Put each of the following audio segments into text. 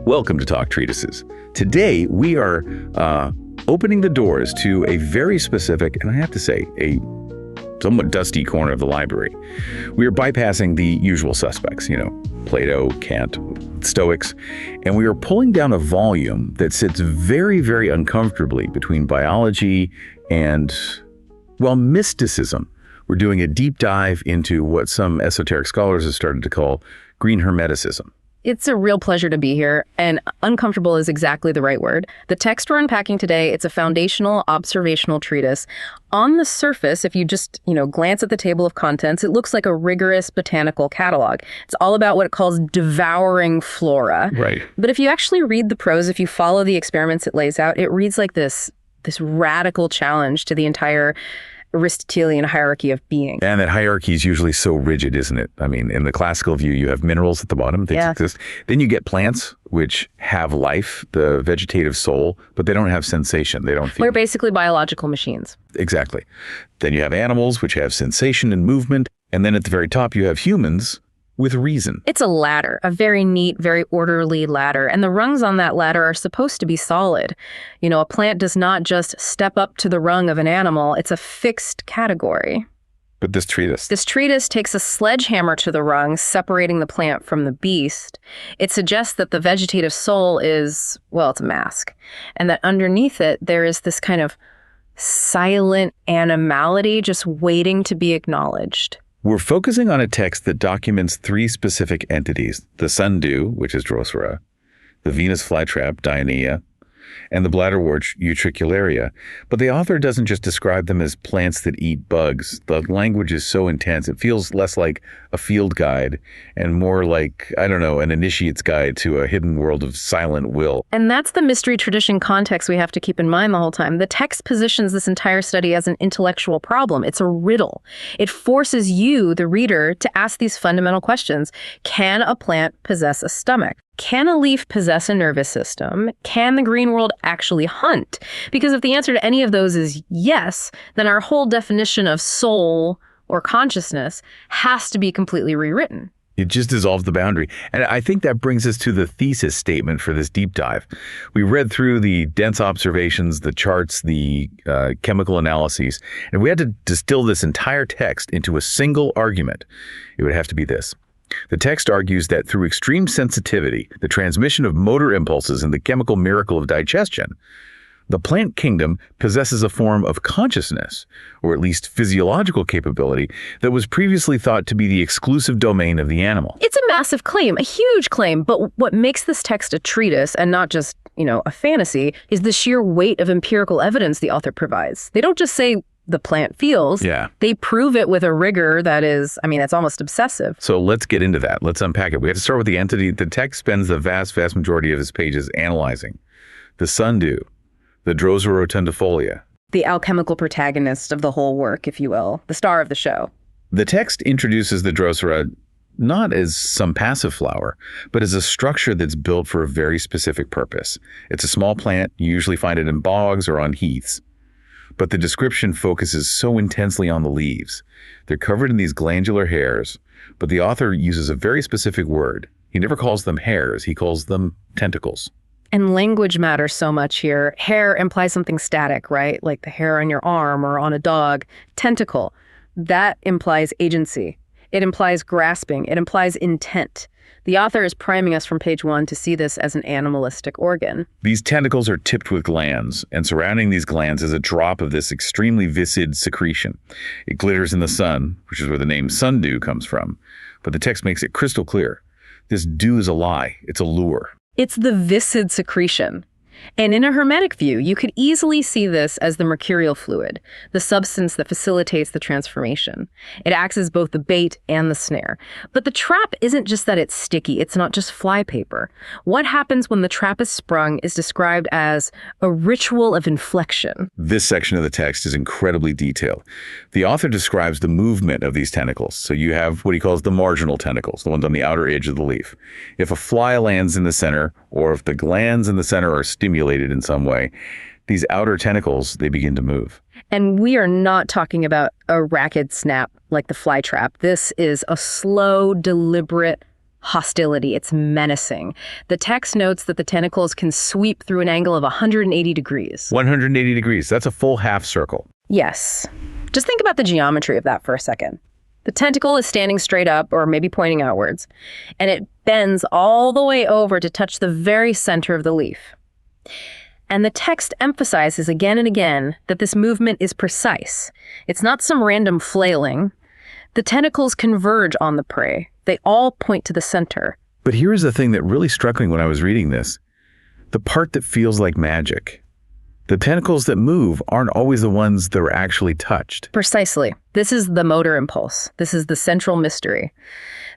Welcome to Talk Treatises. Today, we are opening the doors to a very specific, and I have to say, a somewhat dusty corner of the library. We are bypassing the usual suspects, Plato, Kant, Stoics, and we are pulling down a volume that sits very, very uncomfortably between biology and, mysticism. We're doing a deep dive into what some esoteric scholars have started to call green hermeticism. It's a real pleasure to be here, and uncomfortable is exactly the right word. The text we're unpacking today, it's a foundational observational treatise. On the surface, if you just, glance at the table of contents, it looks like a rigorous botanical catalog. It's all about what it calls devouring flora. Right. But if you actually read the prose, if you follow the experiments it lays out, it reads like this radical challenge to the entire Aristotelian hierarchy of being. And that hierarchy is usually so rigid, isn't it? I mean, in the classical view, you have minerals at the bottom, things exist. Then you get plants, which have life, the vegetative soul, but they don't have sensation. They don't feel. We're basically biological machines. Exactly. Then you have animals, which have sensation and movement. And then at the very top, you have humans with reason. It's a ladder, a very neat, very orderly ladder. And the rungs on that ladder are supposed to be solid. A plant does not just step up to the rung of an animal. It's a fixed category. But this treatise takes a sledgehammer to the rung, separating the plant from the beast. It suggests that the vegetative soul is, it's a mask. And that underneath it, there is this kind of silent animality just waiting to be acknowledged. We're focusing on a text that documents three specific entities: the sundew, which is Drosera, the Venus flytrap, Dionea, and the bladderwort, Utricularia. But the author doesn't just describe them as plants that eat bugs. The language is so intense, it feels less like a field guide and more like, an initiate's guide to a hidden world of silent will. And that's the mystery tradition context we have to keep in mind the whole time. The text positions this entire study as an intellectual problem. It's a riddle. It forces you, the reader, to ask these fundamental questions. Can a plant possess a stomach? Can a leaf possess a nervous system? Can the green world actually hunt? Because if the answer to any of those is yes, then our whole definition of soul or consciousness has to be completely rewritten. It just dissolves the boundary. And I think that brings us to the thesis statement for this deep dive. We read through the dense observations, the charts, the chemical analyses, and we had to distill this entire text into a single argument. It would have to be this. The text argues that through extreme sensitivity, the transmission of motor impulses, and the chemical miracle of digestion, the plant kingdom possesses a form of consciousness, or at least physiological capability, that was previously thought to be the exclusive domain of the animal. It's a massive claim, a huge claim, but what makes this text a treatise and not just, a fantasy is the sheer weight of empirical evidence the author provides. They don't just say the plant feels. Yeah. They prove it with a rigor that is, it's almost obsessive. So let's get into that. Let's unpack it. We have to start with the entity. The text spends the vast, vast majority of its pages analyzing the sundew, the Drosera rotundifolia. The alchemical protagonist of the whole work, if you will, the star of the show. The text introduces the Drosera not as some passive flower, but as a structure that's built for a very specific purpose. It's a small plant. You usually find it in bogs or on heaths. But the description focuses so intensely on the leaves. They're covered in these glandular hairs, but the author uses a very specific word. He never calls them hairs, he calls them tentacles. And language matters so much here. Hair implies something static, right? Like the hair on your arm or on a dog. Tentacle, that implies agency. It implies grasping. It implies intent. The author is priming us from page 1 to see this as an animalistic organ. These tentacles are tipped with glands, and surrounding these glands is a drop of this extremely viscid secretion. It glitters in the sun, which is where the name sundew comes from. But the text makes it crystal clear. This dew is a lie. It's a lure. It's the viscid secretion. And in a hermetic view, you could easily see this as the mercurial fluid, the substance that facilitates the transformation. It acts as both the bait and the snare. But the trap isn't just that it's sticky, it's not just flypaper. What happens when the trap is sprung is described as a ritual of inflection. This section of the text is incredibly detailed. The author describes the movement of these tentacles. So you have what he calls the marginal tentacles, the ones on the outer edge of the leaf. If a fly lands in the center, or if the glands in the center are stimulated in some way, these outer tentacles, they begin to move. And we are not talking about a rapid snap like the flytrap. This is a slow, deliberate hostility. It's menacing. The text notes that the tentacles can sweep through an angle of 180 degrees. 180 degrees. That's a full half circle. Yes. Just think about the geometry of that for a second. The tentacle is standing straight up, or maybe pointing outwards, and it bends all the way over to touch the very center of the leaf. And the text emphasizes again and again that this movement is precise. It's not some random flailing. The tentacles converge on the prey. They all point to the center. But here's the thing that really struck me when I was reading this. The part that feels like magic. The tentacles that move aren't always the ones that were actually touched. Precisely. This is the motor impulse. This is the central mystery.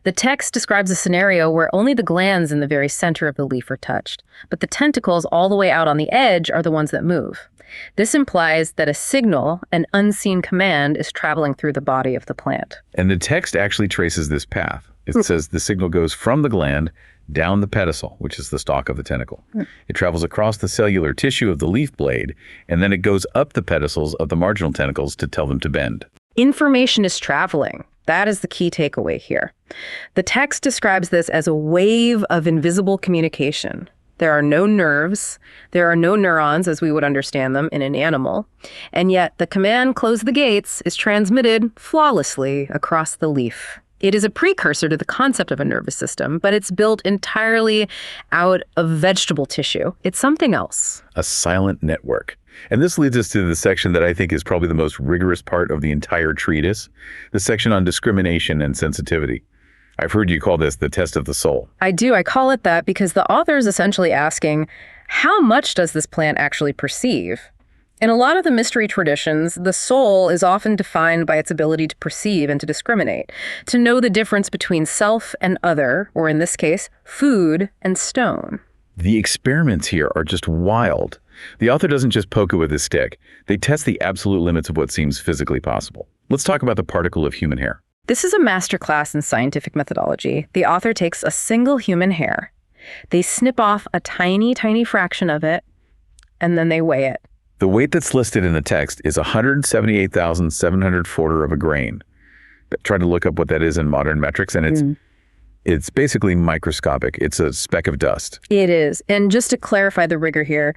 The text describes a scenario where only the glands in the very center of the leaf are touched, but the tentacles all the way out on the edge are the ones that move. This implies that a signal, an unseen command, is traveling through the body of the plant. And the text actually traces this path. It says the signal goes from the gland down the pedicel, which is the stalk of the tentacle. It travels across the cellular tissue of the leaf blade, and then it goes up the pedicels of the marginal tentacles to tell them to bend. Information is traveling. That is the key takeaway here. The text describes this as a wave of invisible communication. There are no nerves, there are no neurons as we would understand them in an animal, and yet the command "close the gates" is transmitted flawlessly across the leaf. It is a precursor to the concept of a nervous system, but it's built entirely out of vegetable tissue. It's something else. A silent network. And this leads us to the section that I think is probably the most rigorous part of the entire treatise, the section on discrimination and sensitivity. I've heard you call this the test of the soul. I do. I call it that because the author is essentially asking, how much does this plant actually perceive? In a lot of the mystery traditions, the soul is often defined by its ability to perceive and to discriminate, to know the difference between self and other, or in this case, food and stone. The experiments here are just wild. The author doesn't just poke it with his stick. They test the absolute limits of what seems physically possible. Let's talk about the particle of human hair. This is a masterclass in scientific methodology. The author takes a single human hair. They snip off a tiny, tiny fraction of it, and then they weigh it. The weight that's listed in the text is 178,740 of a grain. Try to look up what that is in modern metrics, and it's basically microscopic. It's a speck of dust. It is. And just to clarify the rigor here,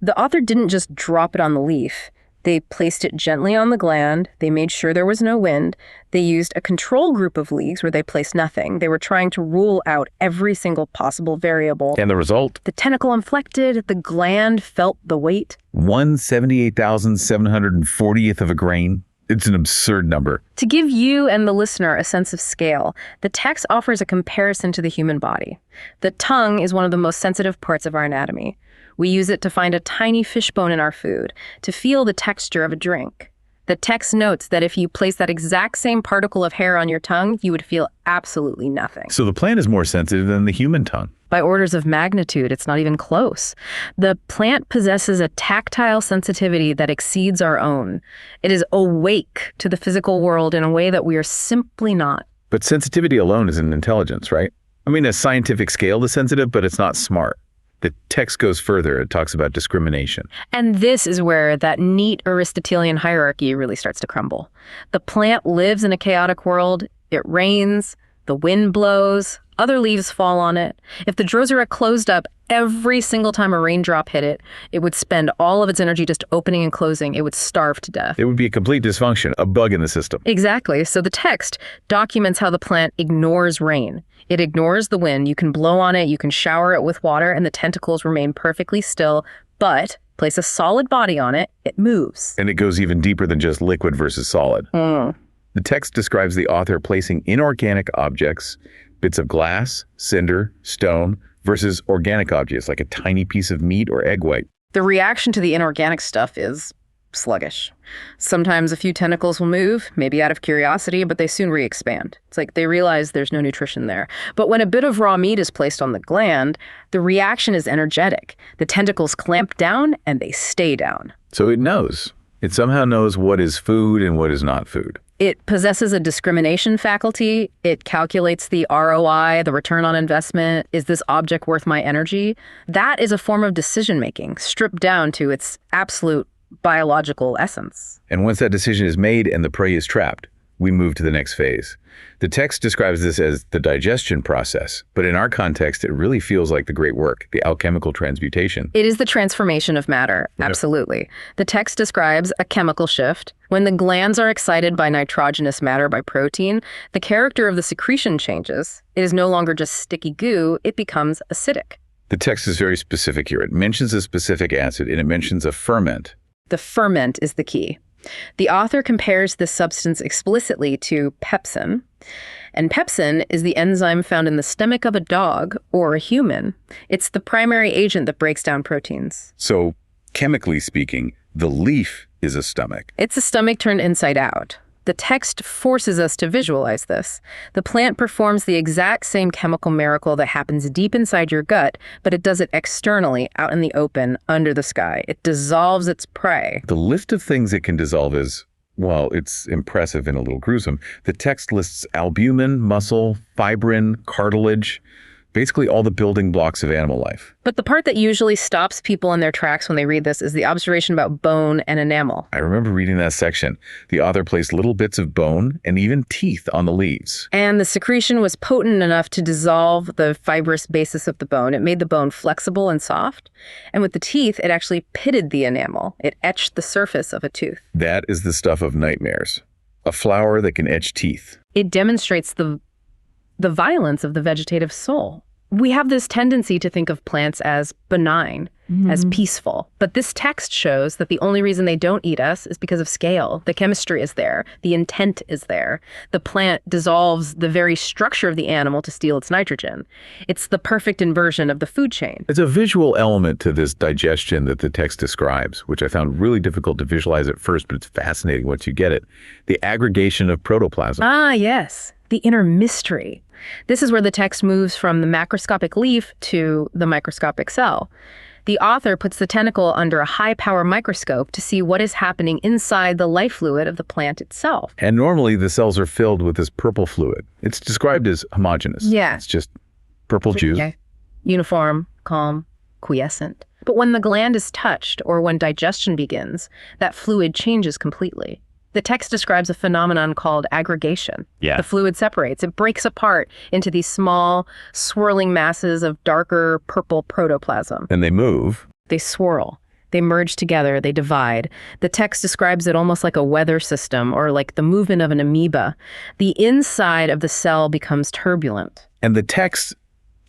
the author didn't just drop it on the leaf. They placed it gently on the gland. They made sure there was no wind. They used a control group of leagues where they placed nothing. They were trying to rule out every single possible variable. And the result? The tentacle inflected. The gland felt the weight. 178,740th of a grain. It's an absurd number. To give you and the listener a sense of scale, the text offers a comparison to the human body. The tongue is one of the most sensitive parts of our anatomy. We use it to find a tiny fish bone in our food, to feel the texture of a drink. The text notes that if you place that exact same particle of hair on your tongue, you would feel absolutely nothing. So the plant is more sensitive than the human tongue. By orders of magnitude, it's not even close. The plant possesses a tactile sensitivity that exceeds our own. It is awake to the physical world in a way that we are simply not. But sensitivity alone isn't intelligence, right? I mean, a scientific scale is sensitive, but it's not smart. The text goes further. It talks about discrimination. And this is where that neat Aristotelian hierarchy really starts to crumble. The plant lives in a chaotic world. It rains, the wind blows, other leaves fall on it. If the drosera closed up every single time a raindrop hit it, it would spend all of its energy just opening and closing. It would starve to death. It would be a complete dysfunction, a bug in the system. Exactly. So the text documents how the plant ignores rain. It ignores the wind. You can blow on it, you can shower it with water, and the tentacles remain perfectly still. But place a solid body on it, it moves. And it goes even deeper than just liquid versus solid. The text describes the author placing inorganic objects, bits of glass, cinder, stone, versus organic objects like a tiny piece of meat or egg white. The reaction to the inorganic stuff is sluggish. Sometimes a few tentacles will move, maybe out of curiosity, but they soon re-expand. It's like they realize there's no nutrition there. But when a bit of raw meat is placed on the gland, the reaction is energetic. The tentacles clamp down and they stay down. So it knows. It somehow knows what is food and what is not food. It possesses a discrimination faculty. It calculates the ROI, the return on investment. Is this object worth my energy? That is a form of decision-making, stripped down to its absolute biological essence. And once that decision is made and the prey is trapped, we move to the next phase. The text describes this as the digestion process, but in our context, it really feels like the great work, the alchemical transmutation. It is the transformation of matter, absolutely. The text describes a chemical shift. When the glands are excited by nitrogenous matter, by protein, the character of the secretion changes. It is no longer just sticky goo, it becomes acidic. The text is very specific here. It mentions a specific acid, and it mentions a ferment. The ferment is the key. The author compares this substance explicitly to pepsin, and pepsin is the enzyme found in the stomach of a dog or a human. It's the primary agent that breaks down proteins. So, chemically speaking, the leaf is a stomach. It's a stomach turned inside out. The text forces us to visualize this. The plant performs the exact same chemical miracle that happens deep inside your gut, but it does it externally, out in the open, under the sky. It dissolves its prey. The list of things it can dissolve is, well, it's impressive and a little gruesome. The text lists albumin, muscle, fibrin, cartilage, basically all the building blocks of animal life. But the part that usually stops people in their tracks when they read this is the observation about bone and enamel. I remember reading that section. The author placed little bits of bone and even teeth on the leaves. And the secretion was potent enough to dissolve the fibrous basis of the bone. It made the bone flexible and soft. And with the teeth, it actually pitted the enamel. It etched the surface of a tooth. That is the stuff of nightmares. A flower that can etch teeth. It demonstrates the violence of the vegetative soul. We have this tendency to think of plants as benign, as peaceful. But this text shows that the only reason they don't eat us is because of scale. The chemistry is there. The intent is there. The plant dissolves the very structure of the animal to steal its nitrogen. It's the perfect inversion of the food chain. It's a visual element to this digestion that the text describes, which I found really difficult to visualize at first, but it's fascinating once you get it. The aggregation of protoplasm. Ah, yes. The inner mystery. This is where the text moves from the macroscopic leaf to the microscopic cell. The author puts the tentacle under a high-power microscope to see what is happening inside the life fluid of the plant itself. And normally the cells are filled with this purple fluid. It's described as homogeneous. Yeah. It's just purple juice. Okay. Uniform, calm, quiescent. But when the gland is touched or when digestion begins, that fluid changes completely. The text describes a phenomenon called aggregation. Yeah. The fluid separates. It breaks apart into these small, swirling masses of darker purple protoplasm. And they move. They swirl. They merge together. They divide. The text describes it almost like a weather system or like the movement of an amoeba. The inside of the cell becomes turbulent. And the text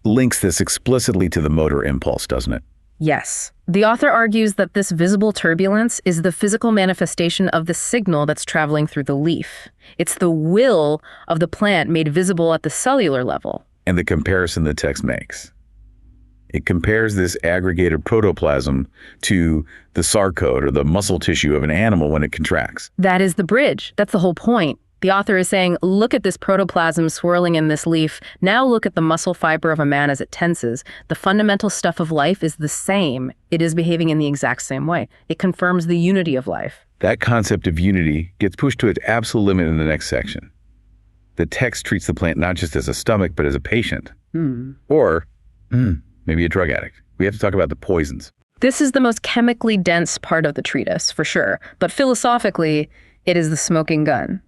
links this explicitly to the motor impulse, doesn't it? Yes. The author argues that this visible turbulence is the physical manifestation of the signal that's traveling through the leaf. It's the will of the plant made visible at the cellular level. And the comparison the text makes. It compares this aggregated protoplasm to the sarcode or the muscle tissue of an animal when it contracts. That is the bridge. That's the whole point. The author is saying, look at this protoplasm swirling in this leaf. Now look at the muscle fiber of a man as it tenses. The fundamental stuff of life is the same. It is behaving in the exact same way. It confirms the unity of life. That concept of unity gets pushed to its absolute limit in the next section. The text treats the plant not just as a stomach, but as a patient. Or maybe a drug addict. We have to talk about the poisons. This is the most chemically dense part of the treatise, for sure. But philosophically, it is the smoking gun.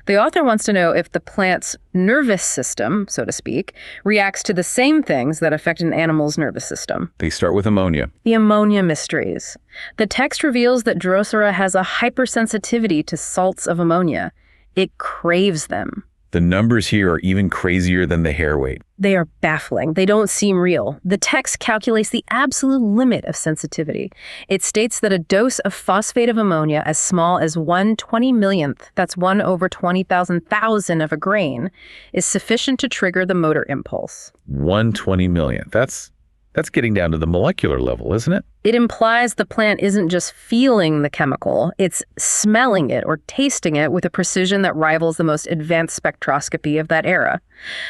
The author wants to know if the plant's nervous system, so to speak, reacts to the same things that affect an animal's nervous system. They start with ammonia. The ammonia mysteries. The text reveals that Drosera has a hypersensitivity to salts of ammonia. It craves them. The numbers here are even crazier than the hair weight. They are baffling. They don't seem real. The text calculates the absolute limit of sensitivity. It states that a dose of phosphate of ammonia as small as 1/20,000,000th, that's 1/20,000,000 of a grain, is sufficient to trigger the motor impulse. 1/20,000,000th. That's getting down to the molecular level, isn't it? It implies the plant isn't just feeling the chemical, it's smelling it or tasting it with a precision that rivals the most advanced spectroscopy of that era.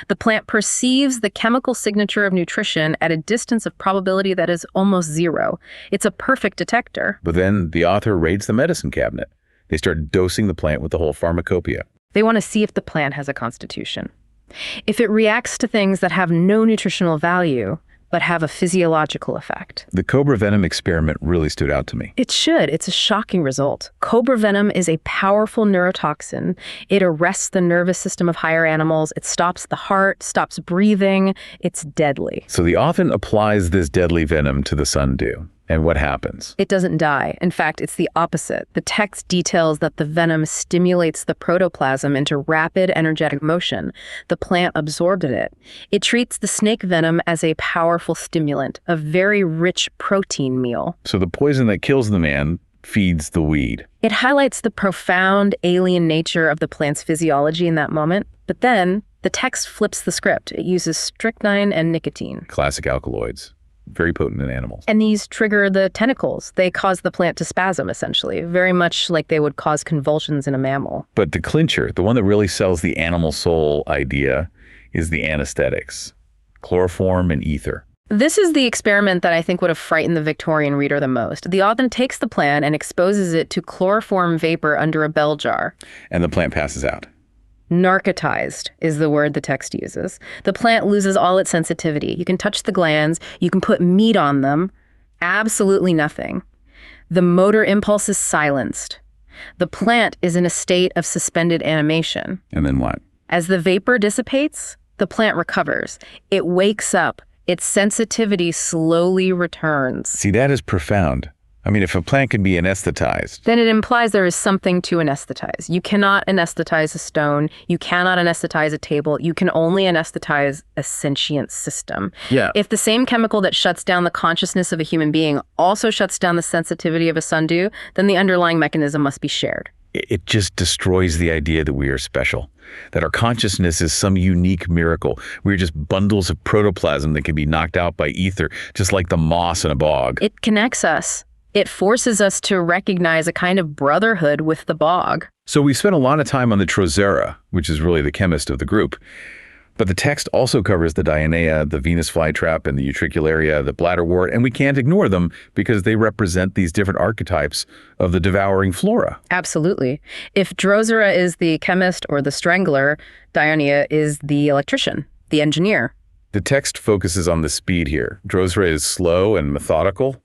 The plant perceives the chemical signature of nutrition at a distance of probability that is almost zero. It's a perfect detector. But then the author raids the medicine cabinet. They start dosing the plant with the whole pharmacopoeia. They want to see if the plant has a constitution. If it reacts to things that have no nutritional value, but have a physiological effect. The cobra venom experiment really stood out to me. It should. It's a shocking result. Cobra venom is a powerful neurotoxin. It arrests the nervous system of higher animals. It stops the heart, stops breathing. It's deadly. So the author applies this deadly venom to the sundew. And what happens? It doesn't die. In fact, it's the opposite. The text details that the venom stimulates the protoplasm into rapid energetic motion. The plant absorbed it. It treats the snake venom as a powerful stimulant, a very rich protein meal. So the poison that kills the man feeds the weed. It highlights the profound alien nature of the plant's physiology in that moment. But then the text flips the script. It uses strychnine and nicotine. Classic alkaloids. Very potent in animals. And these trigger the tentacles. They cause the plant to spasm, essentially, very much like they would cause convulsions in a mammal. But the clincher, the one that really sells the animal soul idea, is the anesthetics, chloroform and ether. This is the experiment that I think would have frightened the Victorian reader the most. The author takes the plant and exposes it to chloroform vapor under a bell jar. And the plant passes out. Narcotized is the word the text uses. The plant loses all its sensitivity. You can touch the glands, you can put meat on them, absolutely nothing. The motor impulse is silenced. The plant is in a state of suspended animation. And then what? As the vapor dissipates, the plant recovers. It wakes up. Its sensitivity slowly returns. See, that is profound. I mean, if a plant can be anesthetized, then it implies there is something to anesthetize. You cannot anesthetize a stone. You cannot anesthetize a table. You can only anesthetize a sentient system. Yeah. If the same chemical that shuts down the consciousness of a human being also shuts down the sensitivity of a sundew, then the underlying mechanism must be shared. It just destroys the idea that we are special, that our consciousness is some unique miracle. We're just bundles of protoplasm that can be knocked out by ether, just like the moss in a bog. It connects us. It forces us to recognize a kind of brotherhood with the bog. So we spent a lot of time on the Drosera, which is really the chemist of the group. But the text also covers the Dionea, the Venus flytrap, and the utricularia, the bladderwort, and we can't ignore them because they represent these different archetypes of the devouring flora. Absolutely. If Drosera is the chemist or the strangler, Dionea is the electrician, the engineer. The text focuses on the speed here. Drosera is slow and methodical.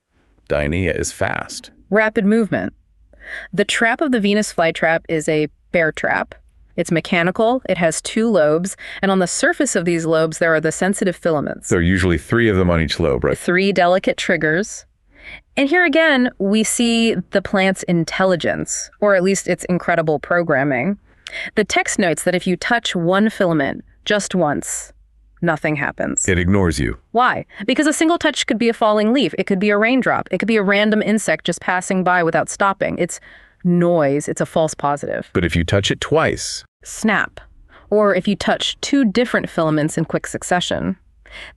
Dionea is fast. Rapid movement. The trap of the Venus flytrap is a bear trap. It's mechanical, it has 2 lobes, and on the surface of these lobes there are the sensitive filaments. There are usually 3 of them on each lobe, right? 3 delicate triggers. And here again, we see the plant's intelligence, or at least its incredible programming. The text notes that if you touch one filament just once, nothing happens. It ignores you. Why? Because a single touch could be a falling leaf. It could be a raindrop. It could be a random insect just passing by without stopping. It's noise. It's a false positive. But if you touch it twice, snap. Or if you touch 2 different filaments in quick succession.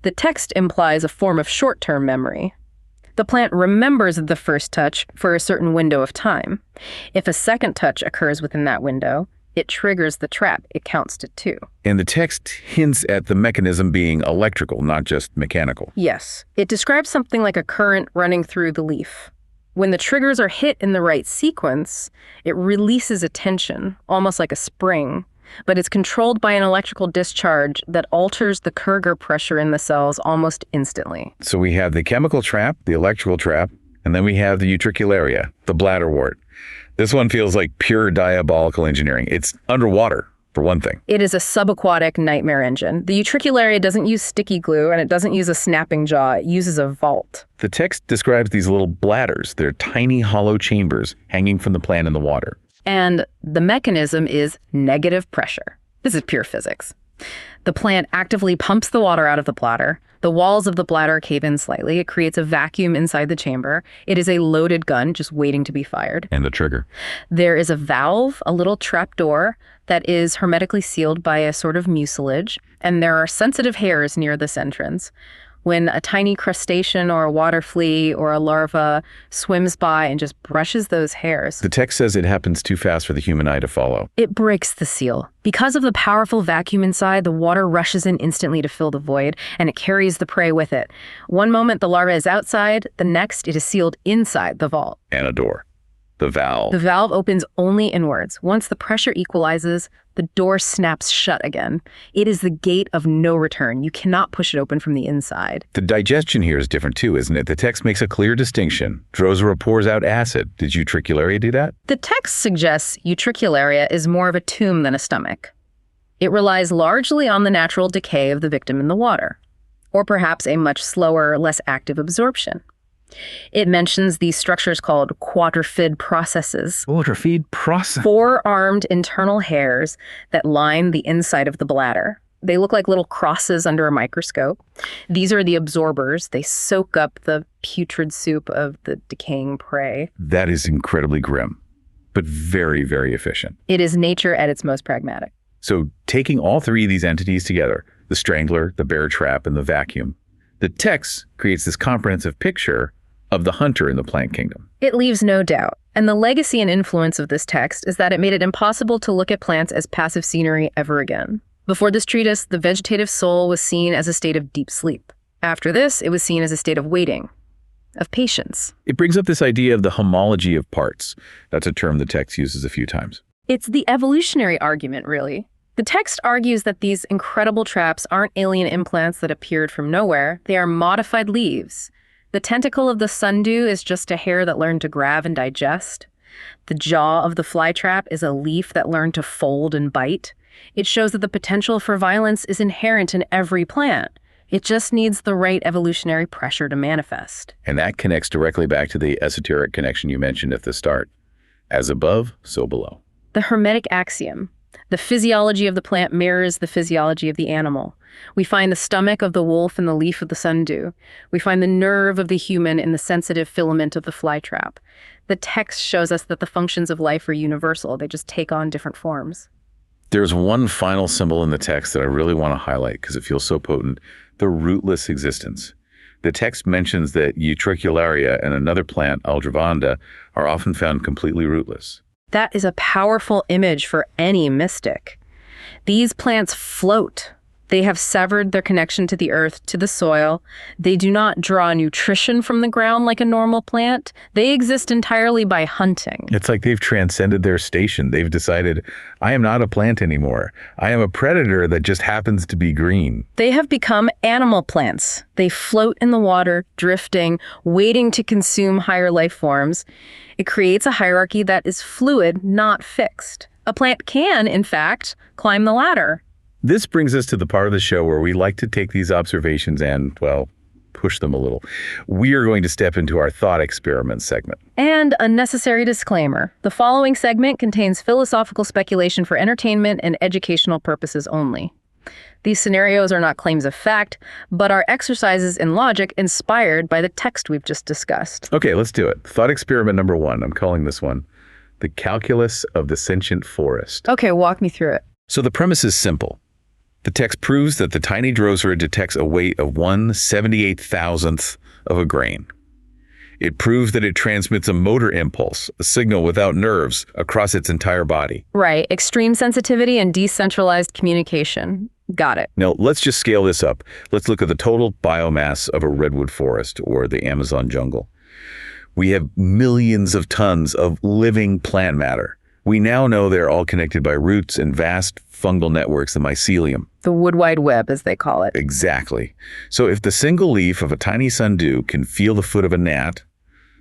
The text implies a form of short-term memory. The plant remembers the first touch for a certain window of time. If a second touch occurs within that window, it triggers the trap. It counts to 2. And the text hints at the mechanism being electrical, not just mechanical. Yes. It describes something like a current running through the leaf. When the triggers are hit in the right sequence, it releases a tension, almost like a spring, but it's controlled by an electrical discharge that alters the Kerger pressure in the cells almost instantly. So we have the chemical trap, the electrical trap, and then we have the utricularia, the bladderwort. This one feels like pure diabolical engineering. It's underwater, for one thing. It is a subaquatic nightmare engine. The utricularia doesn't use sticky glue, and it doesn't use a snapping jaw. It uses a vault. The text describes these little bladders. They're tiny hollow chambers hanging from the plant in the water. And the mechanism is negative pressure. This is pure physics. The plant actively pumps the water out of the bladder. The walls of the bladder cave in slightly. It creates a vacuum inside the chamber. It is a loaded gun just waiting to be fired. And a trigger. There is a valve, a little trap door that is hermetically sealed by a sort of mucilage, and there are sensitive hairs near this entrance. When a tiny crustacean or a water flea or a larva swims by and just brushes those hairs, the text says it happens too fast for the human eye to follow. It breaks the seal. Because of the powerful vacuum inside, the water rushes in instantly to fill the void, and it carries the prey with it. One moment the larva is outside, the next it is sealed inside the vault. And a door. The valve. The valve opens only inwards. Once the pressure equalizes, the door snaps shut again. It is the gate of no return. You cannot push it open from the inside. The digestion here is different too, isn't it? The text makes a clear distinction. Drosera pours out acid. Did Utricularia do that? The text suggests Utricularia is more of a tomb than a stomach. It relies largely on the natural decay of the victim in the water, or perhaps a much slower, less active absorption. It mentions these structures called quadrifid processes. Quadrifid process. Four-armed internal hairs that line the inside of the bladder. They look like little crosses under a microscope. These are the absorbers. They soak up the putrid soup of the decaying prey. That is incredibly grim, but very, very efficient. It is nature at its most pragmatic. So taking all three of these entities together, the strangler, the bear trap, and the vacuum, the text creates this comprehensive picture of the hunter in the plant kingdom. It leaves no doubt. And the legacy and influence of this text is that it made it impossible to look at plants as passive scenery ever again. Before this treatise, the vegetative soul was seen as a state of deep sleep. After this, it was seen as a state of waiting, of patience. It brings up this idea of the homology of parts. That's a term the text uses a few times. It's the evolutionary argument, really. The text argues that these incredible traps aren't alien implants that appeared from nowhere. They are modified leaves. The tentacle of the sundew is just a hair that learned to grab and digest. The jaw of the flytrap is a leaf that learned to fold and bite. It shows that the potential for violence is inherent in every plant. It just needs the right evolutionary pressure to manifest. And that connects directly back to the esoteric connection you mentioned at the start. As above, so below. The Hermetic axiom. The physiology of the plant mirrors the physiology of the animal. We find the stomach of the wolf in the leaf of the sundew. We find the nerve of the human in the sensitive filament of the flytrap. The text shows us that the functions of life are universal. They just take on different forms. There's one final symbol in the text that I really want to highlight because it feels so potent. The rootless existence. The text mentions that Utricularia and another plant, Aldrovanda, are often found completely rootless. That is a powerful image for any mystic. These plants float. They have severed their connection to the earth, to the soil. They do not draw nutrition from the ground like a normal plant. They exist entirely by hunting. It's like they've transcended their station. They've decided, I am not a plant anymore. I am a predator that just happens to be green. They have become animal plants. They float in the water, drifting, waiting to consume higher life forms. It creates a hierarchy that is fluid, not fixed. A plant can, in fact, climb the ladder. This brings us to the part of the show where we like to take these observations and, well, push them a little. We are going to step into our thought experiment segment. And a necessary disclaimer. The following segment contains philosophical speculation for entertainment and educational purposes only. These scenarios are not claims of fact, but are exercises in logic inspired by the text we've just discussed. Okay, let's do it. Thought experiment number 1. I'm calling this one The Calculus of the Sentient Forest. Okay, walk me through it. So the premise is simple. The text proves that the tiny drosera detects a weight of 1/78,000th of a grain. It proves that it transmits a motor impulse, a signal without nerves, across its entire body. Right, extreme sensitivity and decentralized communication. Got it. Now, let's just scale this up. Let's look at the total biomass of a redwood forest or the Amazon jungle. We have millions of tons of living plant matter. We now know they're all connected by roots and vast fungal networks, the mycelium. The wood wide web, as they call it. Exactly. So if the single leaf of a tiny sundew can feel the foot of a gnat,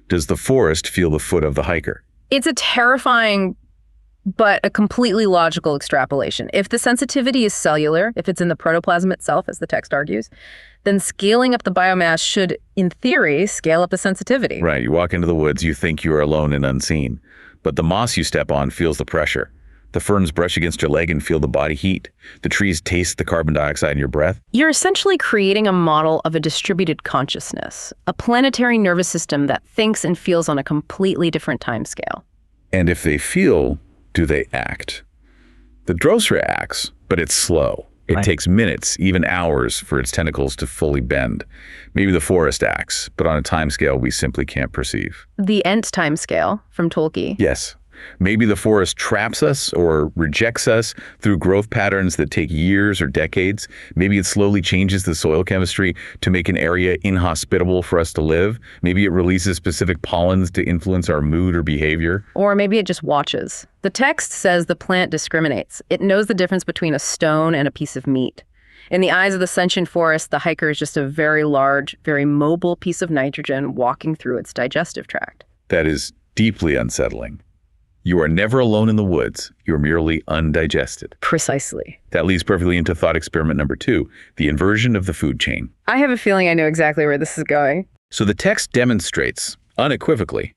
does the forest feel the foot of the hiker? It's a terrifying, but a completely logical extrapolation. If the sensitivity is cellular, if it's in the protoplasm itself, as the text argues, then scaling up the biomass should, in theory, scale up the sensitivity. Right. You walk into the woods, you think you are alone and unseen. But the moss you step on feels the pressure. The ferns brush against your leg and feel the body heat. The trees taste the carbon dioxide in your breath. You're essentially creating a model of a distributed consciousness, a planetary nervous system that thinks and feels on a completely different timescale. And if they feel, do they act? The drosera acts, but it's slow. It takes minutes, even hours, for its tentacles to fully bend. Maybe the forest acts, but on a timescale we simply can't perceive. The Ent timescale from Tolkien. Yes. Maybe the forest traps us or rejects us through growth patterns that take years or decades. Maybe it slowly changes the soil chemistry to make an area inhospitable for us to live. Maybe it releases specific pollens to influence our mood or behavior. Or maybe it just watches. The text says the plant discriminates. It knows the difference between a stone and a piece of meat. In the eyes of the sentient forest, the hiker is just a very large, very mobile piece of nitrogen walking through its digestive tract. That is deeply unsettling. You are never alone in the woods. You're merely undigested. Precisely. That leads perfectly into thought experiment number 2, the inversion of the food chain. I have a feeling I know exactly where this is going. So the text demonstrates, unequivocally,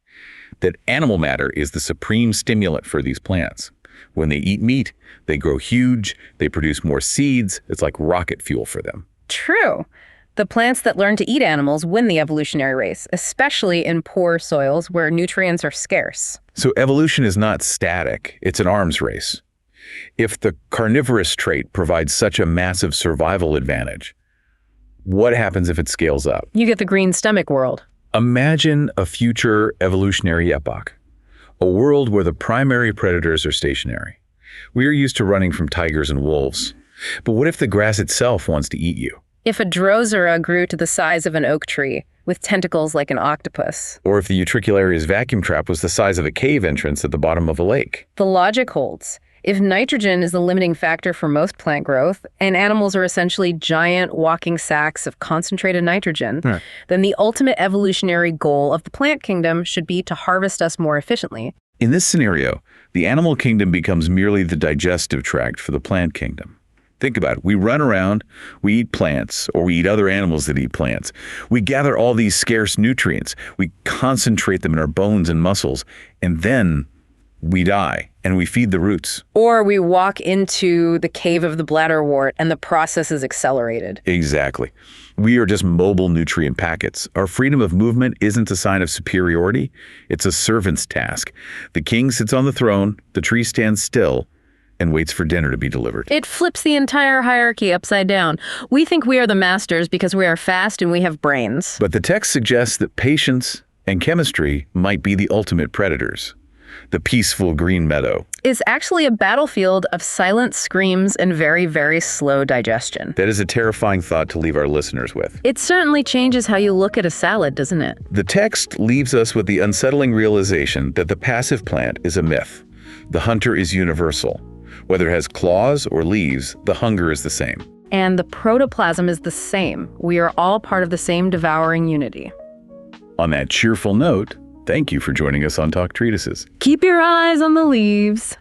that animal matter is the supreme stimulant for these plants. When they eat meat, they grow huge, they produce more seeds. It's like rocket fuel for them. True. The plants that learn to eat animals win the evolutionary race, especially in poor soils where nutrients are scarce. So evolution is not static, it's an arms race. If the carnivorous trait provides such a massive survival advantage, what happens if it scales up? You get the green stomach world. Imagine a future evolutionary epoch, a world where the primary predators are stationary. We are used to running from tigers and wolves. But what if the grass itself wants to eat you? If a drosera grew to the size of an oak tree, with tentacles like an octopus. Or if the utricularia's vacuum trap was the size of a cave entrance at the bottom of a lake. The logic holds. If nitrogen is the limiting factor for most plant growth, and animals are essentially giant walking sacks of concentrated nitrogen, then the ultimate evolutionary goal of the plant kingdom should be to harvest us more efficiently. In this scenario, the animal kingdom becomes merely the digestive tract for the plant kingdom. Think about it. We run around, we eat plants, or we eat other animals that eat plants. We gather all these scarce nutrients. We concentrate them in our bones and muscles, and then we die, and we feed the roots. Or we walk into the cave of the bladderwort, and the process is accelerated. Exactly. We are just mobile nutrient packets. Our freedom of movement isn't a sign of superiority. It's a servant's task. The king sits on the throne, the tree stands still, and waits for dinner to be delivered. It flips the entire hierarchy upside down. We think we are the masters because we are fast and we have brains. But the text suggests that patience and chemistry might be the ultimate predators. The peaceful green meadow is actually a battlefield of silent screams and very, very slow digestion. That is a terrifying thought to leave our listeners with. It certainly changes how you look at a salad, doesn't it? The text leaves us with the unsettling realization that the passive plant is a myth. The hunter is universal. Whether it has claws or leaves, the hunger is the same. And the protoplasm is the same. We are all part of the same devouring unity. On that cheerful note, thank you for joining us on Talk Treatises. Keep your eyes on the leaves.